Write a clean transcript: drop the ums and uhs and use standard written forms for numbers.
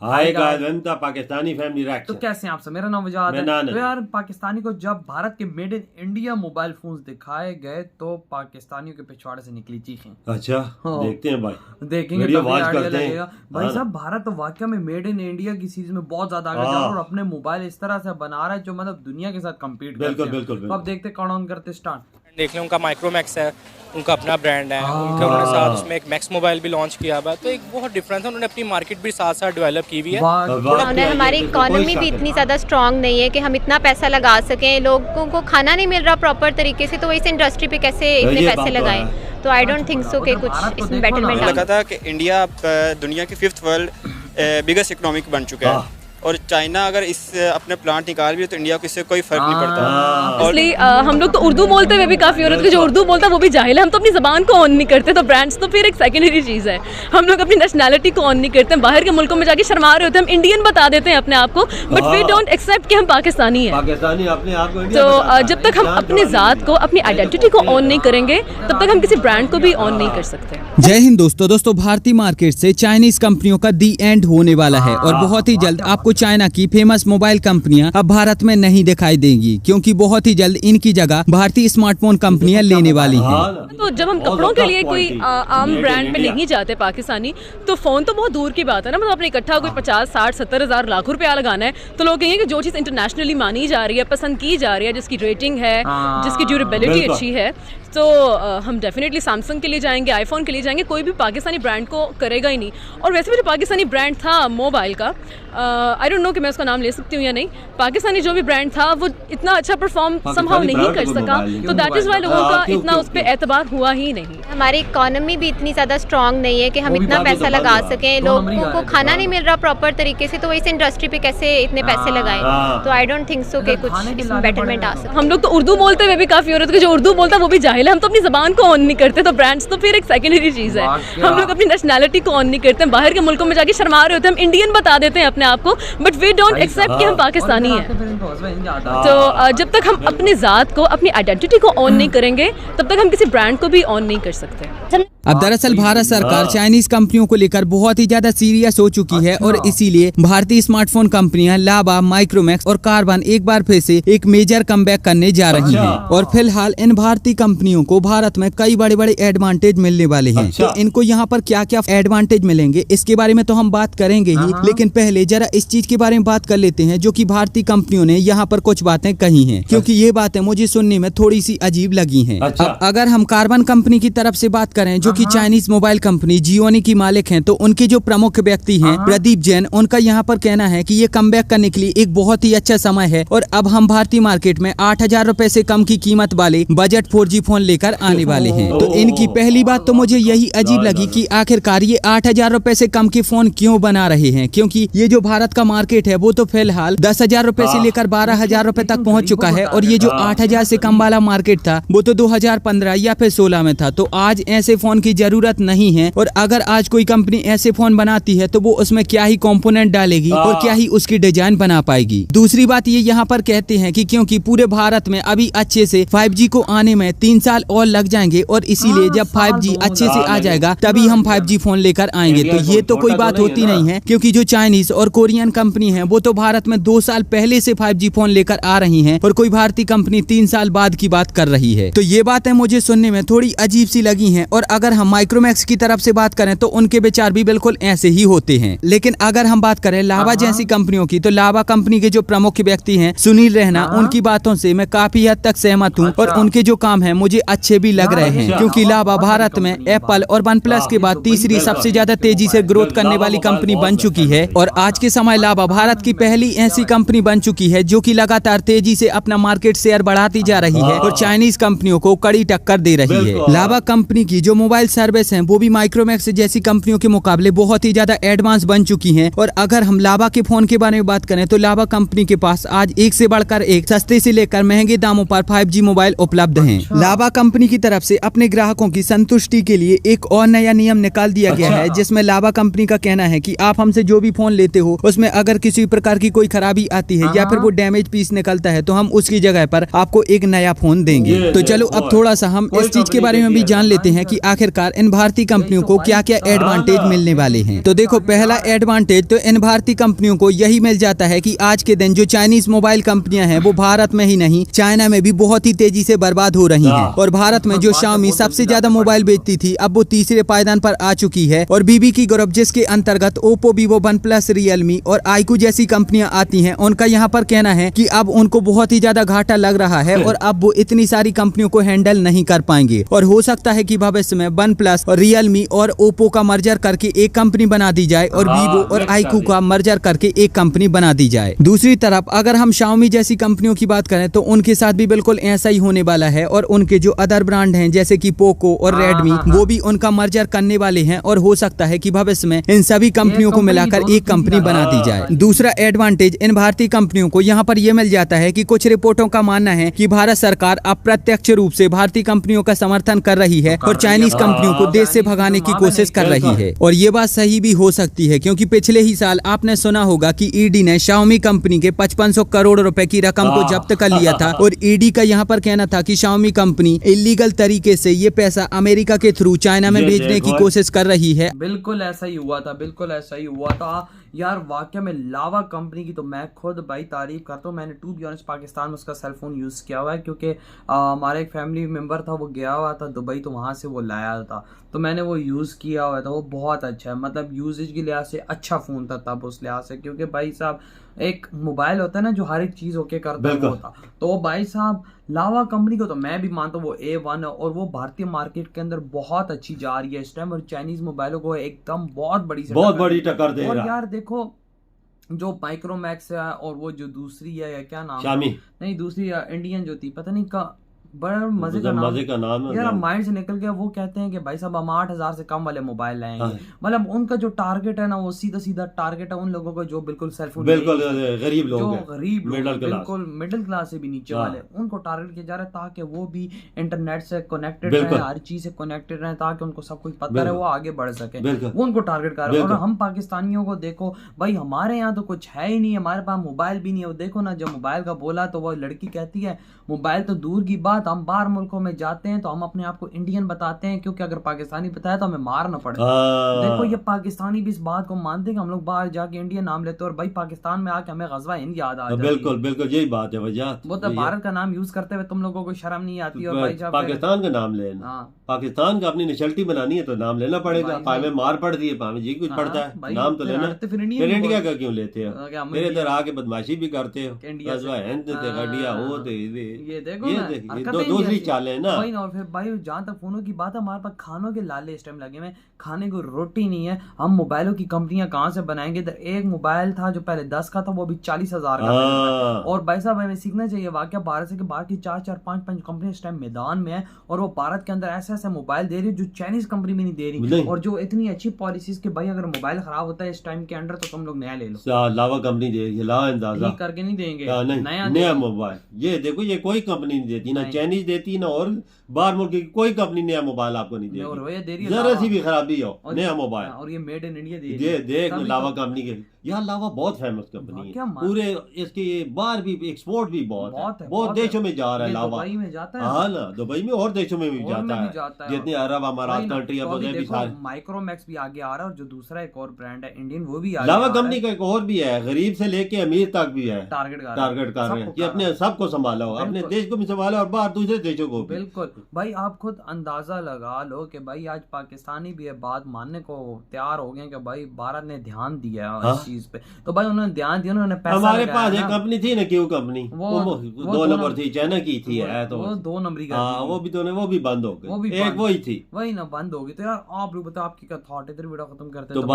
आएगा जनता Pakistani family reaction. तो कैसे हैं आप सब? मेरा नाम वजाद है। तो यार पाकिस्तानी को जब भारत के made in India mobile phones दिखाए गए तो पाकिस्तानियों के पिछवाड़े से निकली चीखें। अच्छा हाँ। देखते हैं भाई, देखेंगे तो लगेगा भाई साहब भारत तो वाकई में मेड इन इंडिया की चीज में बहुत ज्यादा आगे जा रहा है और अपने मोबाइल इस तरह से बना रहा है जो मतलब दुनिया के साथ कम्पीट करते हैं। बिल्कुल। तो अब देखते काउंट ऑन करते स्टार्ट। देख लें, उनका माइक्रोमैक्स है, उनका अपना ब्रांड है, उन्होंने साथ उसमें एक मैक्स मोबाइल भी लॉन्च किया हुआ है, तो एक बहुत डिफरेंस है। उन्होंने अपनी मार्केट भी साथ साथ डेवलप की हुई है। हमारी इकोनॉमी भी इतनी ज़्यादा स्ट्रांग नहीं है कि हम इतना पैसा लगा सकें, लोगों को खाना नहीं मिल रहा प्रॉपर तरीके से, तो इस इंडस्ट्री पे कैसे इतने पैसे लगाएं। तो आई डोंट थिंक सो कि कुछ इसमें बेटरमेंट लगा था कि इंडिया दुनिया की 5th वर्ल्ड बिगेस्ट इकोनॉमिक बन चुका है और चाइना अगर इस अपने प्लांट निकाल भी तो इंडिया को इससे कोई फर्क नहीं पड़ता। इसलिए हम लोग तो उर्दू बोलते हुए भी काफ़ी औरत के जो उर्दू बोलता है वो भी जाहिल है। हम तो अपनी ज़बान को ऑन नहीं करते, तो ब्रांड्स तो फिर एक सेकेंडरी चीज़ है। हम लोग अपनी नेशनैलिटी को ऑन नहीं करते, बाहर के मुल्कों में जाके शर्मा रहे होते हैं, हम इंडियन बता देते हैं अपने आप को, बट वी डोंट एक्सेप्ट कि हम पाकिस्तानी हैं। तो जब तक हम अपनी ज़ात को, अपनी आइडेंटिटी को ऑन नहीं करेंगे तब तक हम किसी ब्रांड को भी ऑन नहीं कर सकते। जय हिंद दोस्तों, भारतीय मार्केट से चाइनीज कंपनियों का दी एंड होने वाला है और बहुत ही जल्द आपको चाइना की फेमस मोबाइल कंपनियां अब भारत में नहीं दिखाई देंगी, क्योंकि बहुत ही जल्द इनकी जगह भारतीय स्मार्टफोन कंपनियां लेने वाली हैं। तो जब हम कपड़ों के लिए कोई आम ब्रांड पे नहीं जाते पाकिस्तानी, तो फोन तो बहुत दूर की बात है ना। मतलब अपने इकट्ठा कोई 50, 60, 70 हज़ार लाखों रुपया लगाना है, तो लोग कहेंगे कि जो चीज़ इंटरनेशनली मानी जा रही है, पसंद की जा रही है, जिसकी रेटिंग है, जिसकी ड्यूरेबिलिटी अच्छी है, तो हम डेफिनेटली सैमसंग के लिए जाएंगे, आईफोन के लिए जाएंगे। कोई भी पाकिस्तानी ब्रांड को करेगा ही नहीं। और वैसे भी जो पाकिस्तानी ब्रांड था मोबाइल का, आई डोंट नो कि मैं उसका नाम ले सकती हूँ या नहीं, पाकिस्तानी जो भी ब्रांड था वो इतना अच्छा परफॉर्म समहाउ नहीं कर सका, तो दैट इज़ वाई लोगों का इतना उस पर एतबार हुआ ही नहीं। हमारी इकोनॉमी भी इतनी ज़्यादा स्ट्रांग नहीं है कि हम इतना पैसा लगा सकें, लोगों को खाना नहीं मिल रहा प्रॉपर तरीके से, तो इस इंडस्ट्री पे कैसे इतने पैसे लगाएं। तो आई डोंट थिंक सो कि कुछ इसमें बेटरमेंट आ सकता। हम लोग तो उर्दू बोलते हुए भी काफ़ी औरत के जो उर्दू बोलता है वो भी जाहिल है। हम तो अपनी ज़बान को ऑन नहीं करते, तो ब्रांड्स तो फिर एक सेकेंडरी चीज़ है। हम लोग अपनी नेशनैलिटी को ऑन नहीं करते, बाहर के मुल्कों में जाके शर्मा रहे होते हैं, हम इंडियन बता देते हैं अपने आप को, बट वी डोंट एक्सेप्ट कि हम पाकिस्तानी हैं। तो जब तक हम अपनी ज़ात को, अपनी आइडेंटिटी को ऑन नहीं करेंगे तब तक हम किसी ब्रांड को भी ऑन नहीं कर सकते। अब दरअसल भारत सरकार चाइनीज कंपनियों को लेकर बहुत ही ज्यादा सीरियस हो चुकी है और इसीलिए भारतीय स्मार्टफोन कंपनियां लावा, माइक्रोमैक्स और कार्बन एक बार फिर से एक मेजर कमबैक करने जा रही हैं और फिलहाल इन भारतीय कंपनियों को भारत में कई बड़े बड़े एडवांटेज मिलने वाले हैं। तो इनको यहाँ पर क्या क्या एडवांटेज मिलेंगे इसके बारे में तो हम बात करेंगे ही, लेकिन पहले जरा इस चीज के बारे में बात कर लेते हैं जो कि भारतीय कंपनियों ने यहाँ पर कुछ बातें कही हैं, क्योंकि ये बातें मुझे सुनने में थोड़ी सी अजीब लगी हैं। अब अगर हम कार्बन कंपनी की तरफ से बात करें जो कि चाइनीज मोबाइल कंपनी जियोनी की मालिक हैं, तो उनके जो प्रमुख व्यक्ति हैं प्रदीप जैन, उनका यहाँ पर कहना है कि ये कमबैक करने के लिए एक बहुत ही अच्छा समय है और अब हम भारतीय मार्केट में 8,000 रुपए से कम की कीमत वाले बजट 4G फोन लेकर आने वाले हैं। तो इनकी पहली बात तो मुझे यही अजीब लगी कि आखिरकार ये 8,000 रुपए से कम के फोन क्यों बना रहे हैं, क्योंकि ये जो भारत का मार्केट है वो तो फिलहाल 10,000 रुपए से लेकर 12,000 रुपए तक पहुँच चुका है और ये जो 8,000 से कम वाला मार्केट था वो तो 2015 या फिर 16 में था। तो आज ऐसे फोन की जरूरत नहीं है और अगर आज कोई कंपनी ऐसे फोन बनाती है तो वो उसमें क्या ही कंपोनेंट डालेगी और क्या ही उसकी डिजाइन बना पाएगी। दूसरी बात ये यहाँ पर कहते हैं कि क्योंकि पूरे भारत में अभी अच्छे से 5G को आने में 3 साल और लग जाएंगे और इसीलिए जब 5G अच्छे से आ जाएगा तभी हम 5G फोन लेकर आएंगे। तो ये तो कोई बात होती नहीं है, क्योंकि जो चाइनीज और कोरियन कंपनी है वो तो भारत में 2 साल पहले से 5G फोन लेकर आ रही है और कोई भारतीय कंपनी 3 साल बाद की बात कर रही है। तो ये बातें मुझे सुनने में थोड़ी अजीब सी लगी है। और अगर हम माइक्रोमैक्स की तरफ से बात करें तो उनके विचार भी बिल्कुल ऐसे ही होते हैं। लेकिन अगर हम बात करें लावा जैसी कंपनियों की, तो लावा कंपनी के जो प्रमुख व्यक्ति हैं सुनील रैना, उनकी बातों से मैं काफी हद तक सहमत हूं और उनके जो काम है मुझे अच्छे भी लग रहे हैं, क्योंकि लावा भारत में एप्पल और OnePlus के बाद तीसरी सबसे ज्यादा तेजी से ग्रोथ करने वाली कंपनी बन चुकी है और आज के समय लावा भारत की पहली ऐसी कंपनी बन चुकी है जो कि लगातार तेजी से अपना मार्केट शेयर बढ़ाती जा रही है और चाइनीज कंपनियों को कड़ी टक्कर दे रही है। लावा कंपनी की जो मोबाइल सर्विस है वो भी माइक्रोमैक्स जैसी कंपनियों के मुकाबले बहुत ही ज्यादा एडवांस बन चुकी हैं। और अगर हम लावा के फोन के बारे में बात करें तो लावा कंपनी के पास आज एक से बढ़कर एक सस्ते से लेकर महंगे दामों पर 5G मोबाइल उपलब्ध हैं। लावा कंपनी की तरफ से अपने ग्राहकों की संतुष्टि के लिए एक और नया नियम निकाल दिया गया है, जिसमें लावा कंपनी का कहना है कि आप हमसे जो भी फोन लेते हो उसमें अगर किसी प्रकार की कोई खराबी आती है या फिर वो डैमेज पीस निकलता है तो हम उसकी जगह पर आपको एक नया फोन देंगे। तो चलो अब थोड़ा सा हम इस चीज के बारे में भी जान लेते हैं कि आखिर आखिरकार इन भारतीय कंपनियों को क्या क्या एडवांटेज मिलने वाले हैं। तो देखो, पहला एडवांटेज तो इन भारतीय कंपनियों को यही मिल जाता है कि आज के दिन जो चाइनीज मोबाइल कंपनियां हैं वो भारत में ही नहीं चाइना में भी बहुत ही तेजी से बर्बाद हो रही हैं। और भारत में जो Xiaomi सबसे ज्यादा मोबाइल बेचती थी अब वो तीसरे पायदान पर आ चुकी है। और बीबी की ग्रुप जिसके अंतर्गत Oppo, Vivo, OnePlus, Realme और iQOO जैसी कंपनियां आती हैं, उनका यहाँ पर कहना है कि अब उनको बहुत ही ज्यादा घाटा लग रहा है और अब वो इतनी सारी कंपनियों को हैंडल नहीं कर पाएंगे। और हो सकता है कि भविष्य में OnePlus और Realme और Oppo का मर्जर करके एक कंपनी बना दी जाए और Vivo और iQOO का मर्जर करके एक कंपनी बना दी जाए। दूसरी तरफ अगर हम Xiaomi जैसी कंपनियों की बात करें तो उनके साथ भी बिल्कुल ऐसा ही होने वाला है और उनके जो अदर ब्रांड हैं जैसे कि Poco और Redmi वो भी उनका मर्जर करने वाले हैं और हो सकता है कि भविष्य में इन सभी कंपनियों को मिलाकर एक कंपनी बना दी जाए। दूसरा एडवांटेज इन भारतीय कंपनियों को यहाँ पर यह मिल जाता है कि कुछ रिपोर्टों का मानना है कि भारत सरकार अप्रत्यक्ष रूप से भारतीय कंपनियों का समर्थन कर रही है और चाइनीज कंपनियों को देश से भगाने की कोशिश कर रही है। और ये बात सही भी हो सकती है क्योंकि पिछले ही साल आपने सुना होगा कि ईडी ने Xiaomi कंपनी के 5500 करोड़ रुपए की रकम को जब्त कर लिया था और ईडी का यहाँ पर कहना था कि Xiaomi कंपनी इलीगल तरीके से ये पैसा अमेरिका के थ्रू चाइना में भेजने की कोशिश कर रही है। बिल्कुल ऐसा ही हुआ था, बिल्कुल ऐसा ही हुआ था यार। वाकई में लावा कंपनी की तो मैं खुद भाई तारीफ करता हूँ। मैंने टू बी ऑनेस्ट पाकिस्तान में उसका सेल फोन यूज़ किया हुआ है क्योंकि हमारा एक फैमिली मेम्बर था, वो गया हुआ था दुबई तो वहाँ से वो लाया था तो मैंने वो यूज़ किया हुआ था। वो बहुत अच्छा है, मतलब यूजेज के लिहाज से अच्छा फ़ोन था तब उस लिहाज से, क्योंकि भाई साहब एक मोबाइल होता है ना जो हर एक चीज़ ओके करता होता, तो भाई साहब लावा कंपनी को तो मैं भी मानता हूँ वो A1 है और वो भारतीय मार्केट के अंदर बहुत अच्छी जा रही है इस टाइम और चाइनीज मोबाइलों को एकदम बहुत बड़ी टक्कर दे रहा है। और यार देखो जो माइक्रोमैक्स है और वो जो दूसरी है क्या नाम Xiaomi नहीं दूसरी इंडियन जो थी पता नहीं का बड़ा मजे का नाम है यार, माइंड से निकल गया। वो कहते हैं कि भाई साहब हम 8000 से कम वाले मोबाइल लाएंगे। मतलब उनका जो टारगेट है ना वो सीधा सीधा टारगेट है उन लोगों को जो बिल्कुल सेलफोन बिल्कुल गरीब लोग जो गरीब बिल्कुल मिडिल क्लास से भी नीचे वाले उनको टारगेट किया जा रहा है ताकि वो भी इंटरनेट से कनेक्टेड रहे, हर चीज से कनेक्टेड रहे ताकि उनको सब कुछ पता रहे, वो आगे बढ़ सके, वो उनको टारगेट कर रहे हैं। और हम पाकिस्तानियों को देखो भाई हमारे यहाँ तो कुछ है ही नहीं, हमारे पास मोबाइल भी नहीं है। देखो ना जब मोबाइल का बोला तो वो लड़की कहती है मोबाइल तो दूर की बात, हम बाहर मुल्कों में जाते हैं तो हम अपने आप को इंडियन बताते हैं क्योंकि अगर पाकिस्तानी बताया तो हमें मारना पड़ेगा। देखो ये पाकिस्तानी भी इस बात को मानते हैं कि हम लोग बाहर जाके इंडियन नाम लेते हैं और भाई पाकिस्तान में आके हमें गज़वा हिंद याद आ जाती है। बिल्कुल बिल्कुल यही बात है वजह, वो तो भारत का नाम यूज करते हुए तुम लोगों को शर्म नहीं आती और भाई साहब पाकिस्तान का नाम लेना, पाकिस्तान का अपनी नेशनलिटी बनानी है तो नाम लेना पड़ेगा। पावे मार पड़ती है, पावे जी कुछ पड़ता है, नाम तो लेना। फिर इंडिया का क्यों लेते हो? मेरे इधर आके बदमाशी भी करते हो, गज़वा हिंद ते गडिया हो ते ये देखो दूसरी चालें ना। और फिर भाई जहाँ तक फोनों की बात है हमारे पास खानों के लाले इस टाइम लगे हुए, खाने को रोटी नहीं है। हम मोबाइलों की कंपनियां कहाँ से बनाएंगे? तो एक मोबाइल था जो पहले 10 का था वो अभी 40,000 का है। और भाई साहब हमें सीखना चाहिए वाकई भारत से कि बाहर की 4-4, 5-5 कंपनी इस टाइम मैदान में है और वो भारत के अंदर ऐसे ऐसे मोबाइल दे रही जो चाइनीज कंपनी भी नहीं दे रही और जो इतनी अच्छी पॉलिसीज के भाई अगर मोबाइल खराब होता है इस टाइम के अंदर तो तुम लोग नया ले लो। लावा कंपनी देगी, लावा अंदाजा करके नहीं देंगे नया मोबाइल। ये देखो ये कोई कंपनी नहीं देती, ना चाइनीज देती ना और बाहर मुल्क की कोई कंपनी नया मोबाइल आपको नहीं देगी। जरा सी भी खराबी हो नया मोबाइल और ये मेड इन इंडिया दे देख लावा कंपनी के। यार लावा बहुत फेमस कंपनी है पूरे इसके बाहर भी एक्सपोर्ट भी बहुत देशों में जा रहा है लावा। दुबई में जाता है, हाँ ना दुबई में और देशों में भी जाता है जितने अरब अमारात कंट्री है। माइक्रोमैक्स भी आगे आ रहा है और जो दूसरा एक और ब्रांड है इंडियन वो भी लावा कंपनी का एक और भी है, गरीब से लेके अमीर तक भी है टारगेट कर रहे हैं कि अपने सबको संभाला हो, अपने देश को भी संभाला और बाहर दूसरे देशों को। बिल्कुल भाई आप खुद अंदाजा लगा लो कि भाई आज पाकिस्तानी भी ये बात मानने को तैयार हो गए कि भाई भारत ने ध्यान दिया है इस चीज पे, तो भाई उन्होंने ध्यान दिया, उन्होंने पैसा हमारे पास एक कंपनी थी ना क्यू कंपनी वो 2 नंबर थी, चाइना की थी है तो वो 2 नंबरी का वो भी बंद हो गई, एक वही थी वही ना बंद हो गई। तो यार आप लोग बताओ आपकी क्या थॉट है? इधर वीडियो खत्म करते हैं।